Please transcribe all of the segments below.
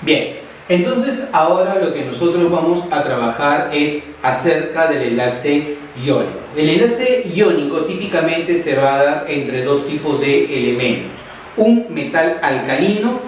Bien, entonces ahora lo que nosotros vamos a trabajar es acerca del enlace iónico. El enlace iónico típicamente se va a dar entre dos tipos de elementos: un metal alcalino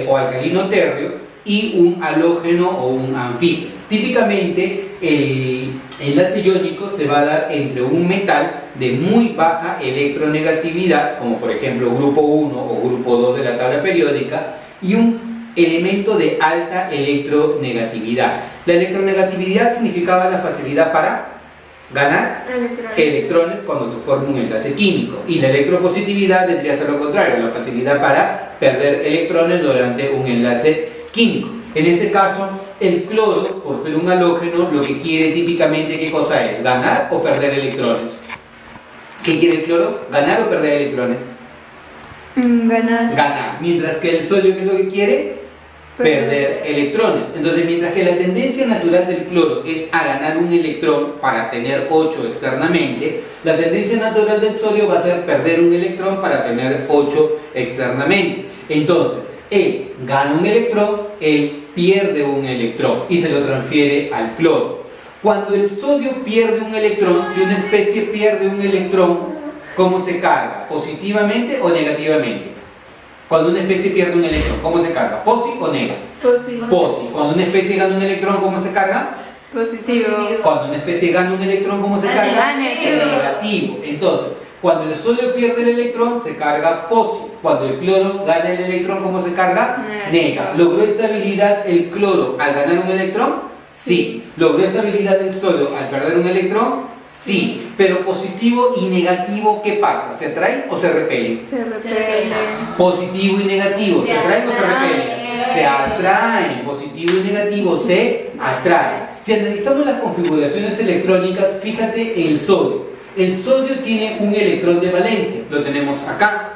o alcalino térreo y un halógeno o un anfígeno. Típicamente el enlace iónico se va a dar entre un metal de muy baja electronegatividad, como por ejemplo grupo 1 o grupo 2 de la tabla periódica, y un elemento de alta electronegatividad. La electronegatividad significaba la facilidad para ganar electrones cuando se forma un enlace químico, y la electropositividad vendría a ser lo contrario, la facilidad para perder electrones durante un enlace químico. En este caso, el cloro, por ser un halógeno, lo que quiere típicamente, ¿qué cosa es? ¿Ganar o perder electrones? ¿Qué quiere el cloro? ¿Ganar o perder electrones? Ganar. Ganar. Mientras que el sodio, ¿qué es lo que quiere? Perder electrones. Entonces, mientras que la tendencia natural del cloro es a ganar un electrón para tener 8 externamente, la tendencia natural del sodio va a ser perder un electrón para tener 8 externamente. Entonces, él gana un electrón, él pierde un electrón y se lo transfiere al cloro. Cuando el sodio pierde un electrón, si una especie pierde un electrón, ¿cómo se carga? ¿Positivamente o negativamente? Cuando una especie pierde un electrón, ¿cómo se carga? ¿Posi o nega? Posi. Cuando una especie gana un electrón, ¿cómo se carga? Positivo. Cuando una especie gana un electrón, ¿cómo se carga? Negativo. Entonces, cuando el sodio pierde el electrón, se carga posi. Cuando el cloro gana el electrón, ¿cómo se carga? Nega. ¿Logró estabilidad el cloro al ganar un electrón? Sí. ¿Logró estabilidad el sodio al perder un electrón? Sí. Pero positivo y negativo, ¿qué pasa? ¿Se atraen o se repelen? Se repelen. Positivo y negativo, ¿se atraen o se repelen? Se atraen. Positivo y negativo se atraen. Si analizamos las configuraciones electrónicas, fíjate el sodio. El sodio tiene un electrón de valencia, lo tenemos acá.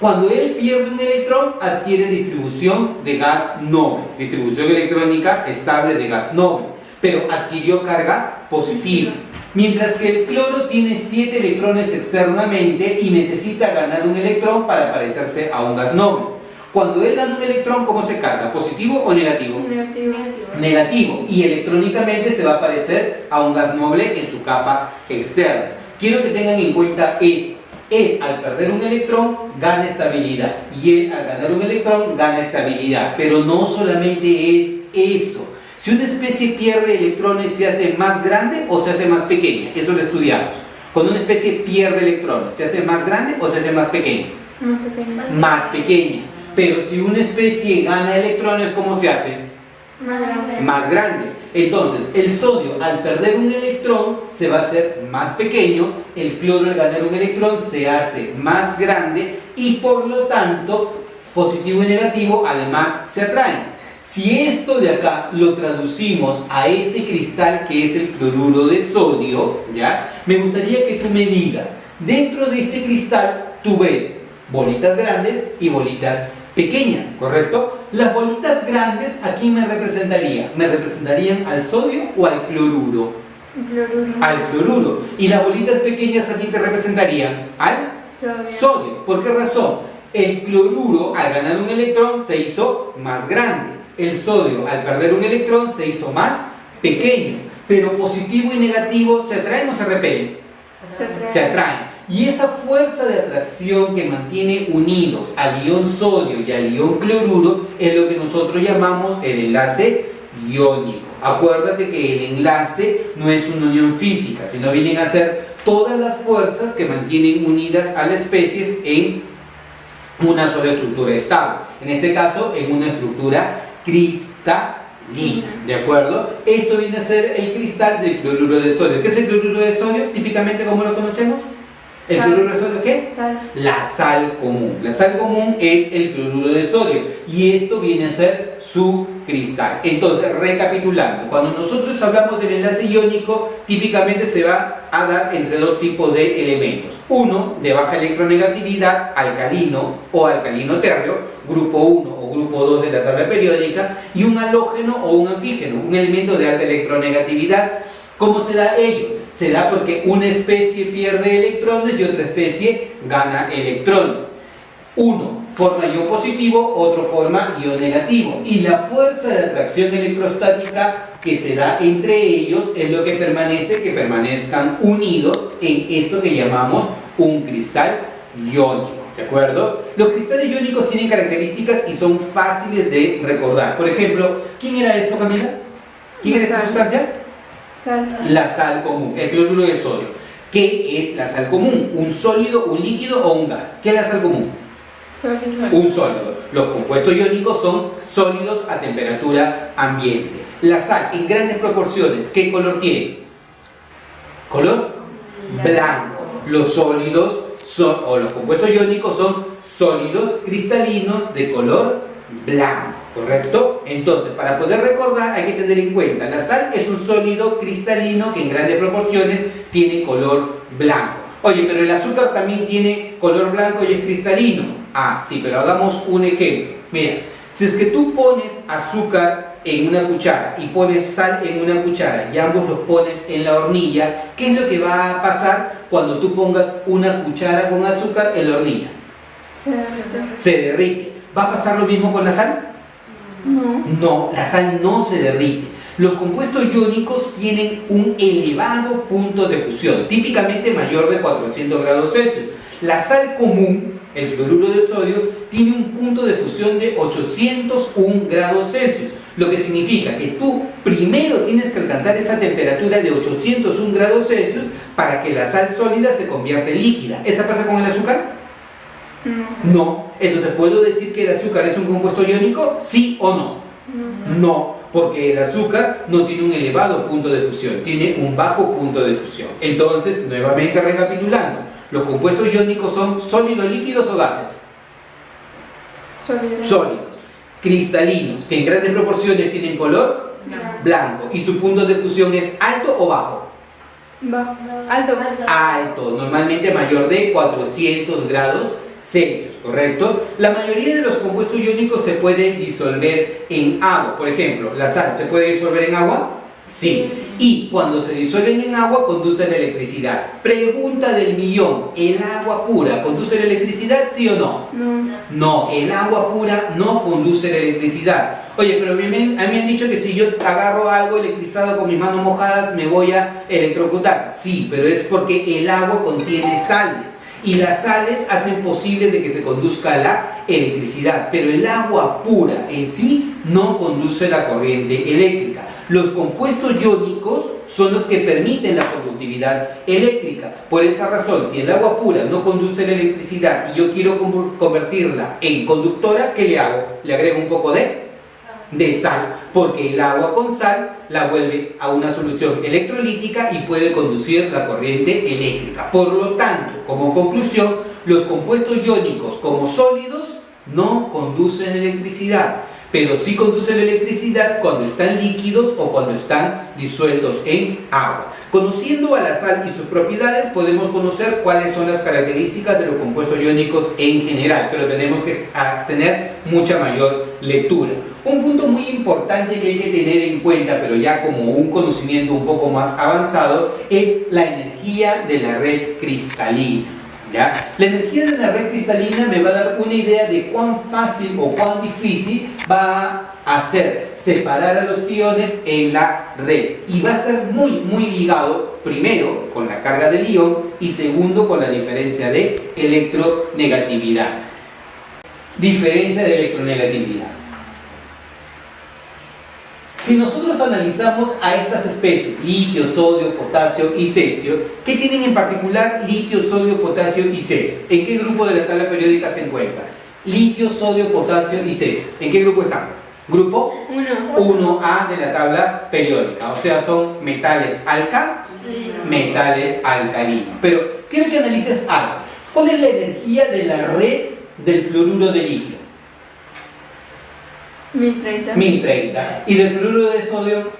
Cuando él pierde un electrón, adquiere distribución de gas noble, distribución electrónica estable de gas noble, pero adquirió carga positiva. Mientras que el cloro tiene 7 electrones externamente y necesita ganar un electrón para parecerse a un gas noble. Cuando él gana un electrón, ¿cómo se carga? ¿Positivo o negativo? Negativo. Negativo. Y electrónicamente se va a parecer a un gas noble en su capa externa. Quiero que tengan en cuenta esto. Él, al perder un electrón, gana estabilidad. Y él, al ganar un electrón, gana estabilidad. Pero no solamente es eso. Si una especie pierde electrones, ¿se hace más grande o se hace más pequeña? Eso lo estudiamos. Cuando una especie pierde electrones, ¿se hace más grande o se hace más pequeña? Más pequeña. Más pequeña. Pero si una especie gana electrones, ¿cómo se hace? Más grande. Más grande. Entonces, el sodio al perder un electrón se va a hacer más pequeño, el cloro al ganar un electrón se hace más grande y por lo tanto, positivo y negativo además se atraen. Si esto de acá lo traducimos a este cristal que es el cloruro de sodio, ¿ya? Me gustaría que tú me digas, dentro de este cristal tú ves bolitas grandes y bolitas pequeñas, ¿correcto? Las bolitas grandes, ¿a quién me representaría? ¿Me representarían al sodio o al cloruro? Cloruro. Al cloruro. ¿Y las bolitas pequeñas a quién te representarían? Al sodio. ¿Por qué razón? El cloruro al ganar un electrón se hizo más grande. El sodio al perder un electrón se hizo más pequeño. Pero positivo y negativo, ¿se atraen o se repelen? Se atraen. Y esa fuerza de atracción que mantiene unidos al ion sodio y al ion cloruro es lo que nosotros llamamos el enlace iónico. Acuérdate que el enlace no es una unión física, sino vienen a ser todas las fuerzas que mantienen unidas a las especies en una sola estructura estable. En este caso, en una estructura cristalina. ¿De acuerdo? Esto viene a ser el cristal del cloruro de sodio. ¿Qué es el cloruro de sodio? Típicamente, ¿cómo lo conocemos? ¿El cloruro de sodio qué es? Sal. La sal común. La sal común es el cloruro de sodio y esto viene a ser su cristal. Entonces, recapitulando, cuando nosotros hablamos del enlace iónico, típicamente se va a dar entre dos tipos de elementos. Uno de baja electronegatividad, alcalino o alcalino térreo, grupo 1 o grupo 2 de la tabla periódica, y un halógeno o un anfígeno, un elemento de alta electronegatividad. ¿Cómo se da ello? Se da porque una especie pierde electrones y otra especie gana electrones. Uno forma ion positivo, otro forma ion negativo. Y la fuerza de atracción electrostática que se da entre ellos es lo que permanece, que permanezcan unidos en esto que llamamos un cristal iónico. ¿De acuerdo? Los cristales iónicos tienen características y son fáciles de recordar. Por ejemplo, ¿quién era esto, Camila? ¿Quién era esta sustancia? Sal. La sal común, el cloruro de sodio. ¿Qué es la sal común? ¿Un sólido, un líquido o un gas? ¿Qué es la sal común? Sólido. Un sólido. Los compuestos iónicos son sólidos a temperatura ambiente. La sal en grandes proporciones, ¿qué color tiene? Color blanco. Los sólidos o los compuestos iónicos son sólidos cristalinos de color blanco, ¿correcto? Entonces, para poder recordar hay que tener en cuenta, la sal es un sólido cristalino que en grandes proporciones tiene color blanco. Oye, pero el azúcar también tiene color blanco y es cristalino. Ah, sí, pero hagamos un ejemplo. Mira, si es que tú pones azúcar en una cuchara y pones sal en una cuchara y ambos los pones en la hornilla, ¿qué es lo que va a pasar cuando tú pongas una cuchara con azúcar en la hornilla? Se derrite. ¿Va a pasar lo mismo con la sal? No. No, la sal no se derrite. Los compuestos iónicos tienen un elevado punto de fusión, típicamente mayor de 400 grados Celsius. La sal común, el cloruro de sodio, tiene un punto de fusión de 801 grados Celsius, lo que significa que tú primero tienes que alcanzar esa temperatura de 801 grados Celsius para que la sal sólida se convierta en líquida. ¿Esa pasa con el azúcar? No. Entonces, ¿puedo decir que el azúcar es un compuesto iónico? ¿Sí o no? No, porque el azúcar no tiene un elevado punto de fusión, tiene un bajo punto de fusión. Entonces, nuevamente recapitulando, los compuestos iónicos son sólidos, líquidos o gases. Sólidos, cristalinos, que en grandes proporciones tienen color blanco. ¿Y su punto de fusión es alto o bajo? Alto. Alto, normalmente mayor de 400 grados Celsius, ¿correcto? La mayoría de los compuestos iónicos se pueden disolver en agua. Por ejemplo, ¿la sal se puede disolver en agua? Sí. Y cuando se disuelven en agua, conducen la electricidad. Pregunta del millón: ¿el agua pura conduce la electricidad, sí o no? No, el agua pura no conduce la electricidad. Oye, pero a mí me han dicho que si yo agarro algo electrizado con mis manos mojadas me voy a electrocutar. Sí, pero es porque el agua contiene sales. Y las sales hacen posible de que se conduzca la electricidad, pero el agua pura en sí no conduce la corriente eléctrica. Los compuestos iónicos son los que permiten la conductividad eléctrica. Por esa razón, si el agua pura no conduce la electricidad y yo quiero convertirla en conductora, ¿qué le hago? Le agrego un poco de sal, porque el agua con sal la vuelve a una solución electrolítica y puede conducir la corriente eléctrica. Por lo tanto, como conclusión, los compuestos iónicos como sólidos no conducen electricidad, pero sí conducen electricidad cuando están líquidos o cuando están disueltos en agua. Conociendo a la sal y sus propiedades, podemos conocer cuáles son las características de los compuestos iónicos en general, pero tenemos que tener mucha mayor lectura. Un punto muy importante que hay que tener en cuenta, pero ya como un conocimiento un poco más avanzado, es la energía de la red cristalina. ¿Ya? La energía de la red cristalina me va a dar una idea de cuán fácil o cuán difícil va a ser separar a los iones en la red, y va a estar muy ligado primero con la carga del ion y segundo con la diferencia de electronegatividad. Diferencia de electronegatividad. Si nosotros analizamos a estas especies, litio, sodio, potasio y cesio, ¿qué tienen en particular litio, sodio, potasio y cesio? ¿En qué grupo de la tabla periódica se encuentran? Litio, sodio, potasio y cesio. ¿En qué grupo están? Grupo 1A de la tabla periódica, o sea, son metales metales alcalinos. Pero quiero que analices algo. ¿Cuál es la energía de la red del fluoruro de litio? 1030. ¿Y del fluoruro de sodio?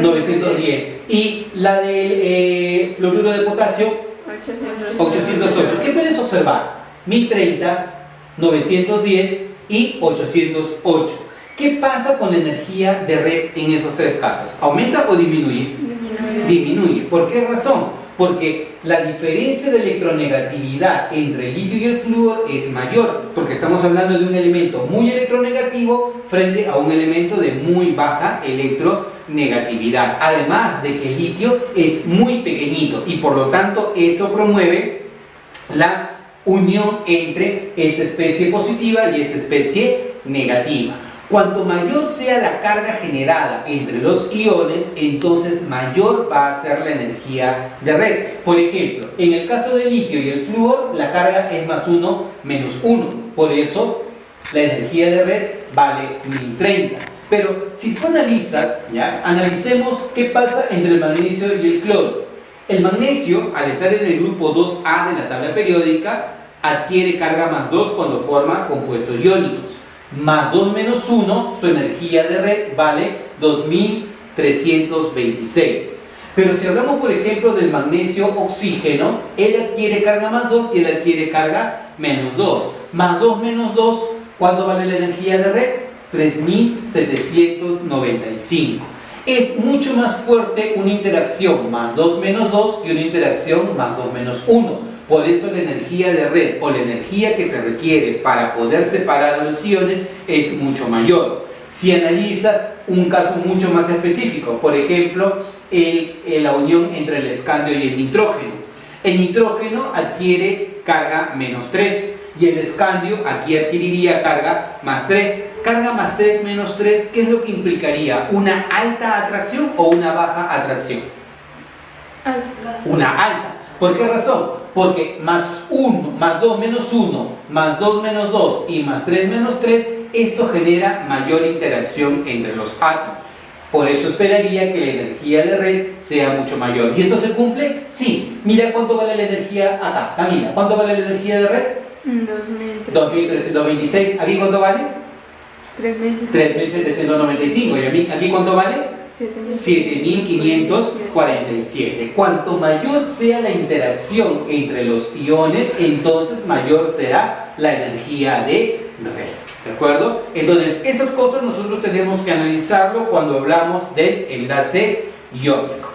910. ¿Y la del fluoruro de potasio? 808. ¿Qué puedes observar? 1030, 910 y 808. ¿Qué pasa con la energía de red en esos tres casos? ¿Aumenta o disminuye? Disminuye. ¿Por qué razón? Porque la diferencia de electronegatividad entre el litio y el flúor es mayor, porque estamos hablando de un elemento muy electronegativo frente a un elemento de muy baja electronegatividad. Además de que el litio es muy pequeñito y por lo tanto esto promueve la unión entre esta especie positiva y esta especie negativa. Cuanto mayor sea la carga generada entre los iones, entonces mayor va a ser la energía de red. Por ejemplo, en el caso del litio y el flúor, la carga es +1 menos 1. Por eso, la energía de red vale 1030. Pero si tú analizas, ¿ya? Analicemos qué pasa entre el magnesio y el cloro. El magnesio, al estar en el grupo 2A de la tabla periódica, adquiere carga +2 cuando forma compuestos iónicos. +2 menos 1, su energía de red vale 2326. Pero si hablamos, por ejemplo, del magnesio oxígeno, él adquiere carga +2 y él adquiere carga -2. +2 menos 2, ¿cuánto vale la energía de red? 3795. Es mucho más fuerte una interacción +2 menos 2 que una interacción +2 menos 1. Por eso la energía de red o la energía que se requiere para poder separar a los iones es mucho mayor. Si analizas un caso mucho más específico, por ejemplo, la unión entre el escandio y el nitrógeno. El nitrógeno adquiere carga -3 y el escandio aquí adquiriría carga +3. Carga +3 menos 3, ¿qué es lo que implicaría? ¿Una alta atracción o una baja atracción? Alta. Una alta. ¿Por qué razón? Porque +1, +2 menos 1, +2 menos 2 y +3 menos 3, esto genera mayor interacción entre los átomos. Por eso esperaría que la energía de red sea mucho mayor. ¿Y eso se cumple? Sí. Mira cuánto vale la energía acá. Camila, ¿cuánto vale la energía de red? 2326. ¿Aquí cuánto vale? 3795. ¿Y aquí cuánto vale? 7547. Cuanto mayor sea la interacción entre los iones, entonces mayor será la energía de red. ¿De acuerdo? Entonces, esas cosas nosotros tenemos que analizarlo cuando hablamos del enlace iónico.